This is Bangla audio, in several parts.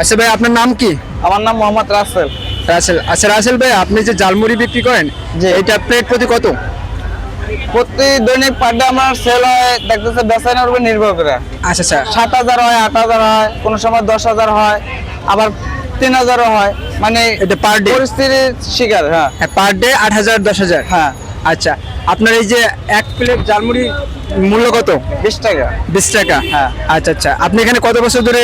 আচ্ছা ভাই, আপনার নাম কি? আমার নাম মোহাম্মদ রাসেল। রাসেল। আচ্ছা রাসেল ভাই, আপনি যে জালমুড়ি বিক্রি করেন, জি। এটা প্লেট প্রতি কত? প্রতি দৈনিক পার ডে আমার সেল হয় দেখতেছে বেচাইনের উপর নির্ভর করে। আচ্ছা আচ্ছা 7,000 হয়, 8,000 হয়, কোনো সময় 10,000 হয়, আবার 3,000 হয়, মানে এটা পার ডে? পরিস্থিতির শিকার। হ্যাঁ হ্যাঁ, পার ডে 8,000 10,000। হ্যাঁ। আচ্ছা, আপনার এই যে এক প্লেট জালমুড়ি মূল্য কত? 20 টাকা। 20 টাকা। হ্যাঁ। আচ্ছা আচ্ছা, আপনি এখানে কত বছর ধরে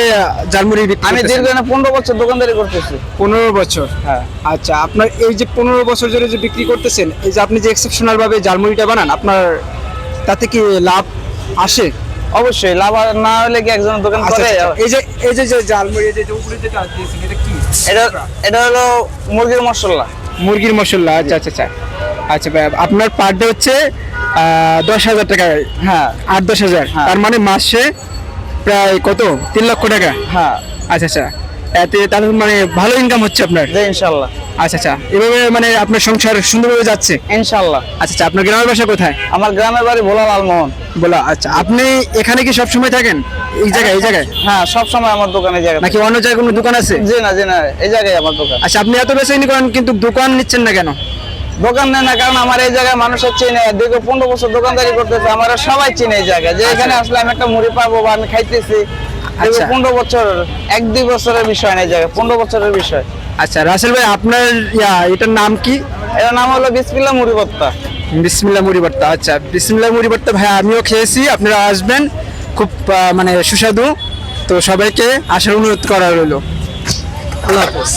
জালমুড়ি বিক্রি আমি করতেছেন? দীর্ঘ 15 বছর দোকানদারি করতেছি। 15 বছর। হ্যাঁ। আচ্ছা, আপনার এই যে 15 বছর ধরে যে বিক্রি করতেছেন, এই যে আপনি যে এক্সেপশনাল ভাবে জালমুড়িটা বানান, আপনার তাতে কি লাভ আসে? অবশ্যই লাভ না হলে কি একজন দোকান আচ্ছা, করে? আচ্ছা, এই যে জালমুড়ি, এই যে উপরে যেটা দিয়েছেন, এটা কি? এটা এটা হলো মুরগির মশলা। মুরগির মশলা। আচ্ছা আচ্ছা আচ্ছা। আচ্ছা ভাই, আপনার পার ডে হচ্ছে 10,000 টাকা। হ্যাঁ 8-10,000। হ্যাঁ। তার মানে মাসে প্রায় কত? 3 লক্ষ টাকা। হ্যাঁ। আচ্ছা আচ্ছা, এতে তাহলে মানে ভালো ইনকাম হচ্ছে আপনার। জি ইনশাআল্লাহ। আচ্ছা আচ্ছা, এভাবে মানে আপনার সংসার সুন্দরভাবে যাচ্ছে? ইনশাআল্লাহ। আচ্ছা আচ্ছা, আপনার গ্রামের বাসা কোথায়? আমার গ্রামের বাড়ি ভোলা লালমোহন। বলা। আচ্ছা, আপনি এখানে কি সব সময় থাকেন এই জায়গায় হ্যাঁ সব সময় আমার দোকানে জায়গা। নাকি অন্য জায়গায় কোনো দোকান আছে? জি না এই জায়গায় আমার দোকান। আচ্ছা, আপনি এত বেশি করেন কিন্তু দোকান নিচ্ছেন না কেন? দোকান নেই না কারণ আমার এই জায়গায় মানুষের চিনে, দীর্ঘ 15 বছর দোকানদারি করতেছে, আমার সবাই চিনে এই জায়গায়, যে এখানে আসলে আমি একটা মুড়ি পাবো বা আমি খাইতেছি। দীর্ঘ আচ্ছা। 15 বছর, 1-2 বছরের বিষয় না এই জায়গায়, 15 বছরের বিষয়। আচ্ছা রাসেল ভাই, আপনার এটার নাম কি? এর নাম হলো বিসমিল্লাহ মুড়ি ভর্তা। বিসমিল্লাহ মুড়ি ভর্তা। আচ্ছা, বিসমিল্লাহ মুড়ি ভর্তা ভাই আমিও খেয়েছি, আপনারা আসবেন, খুব মানে সুস্বাদু। তো সবাইকে আসার অনুরোধ করা রইলো। আল্লাহ হাফেজ।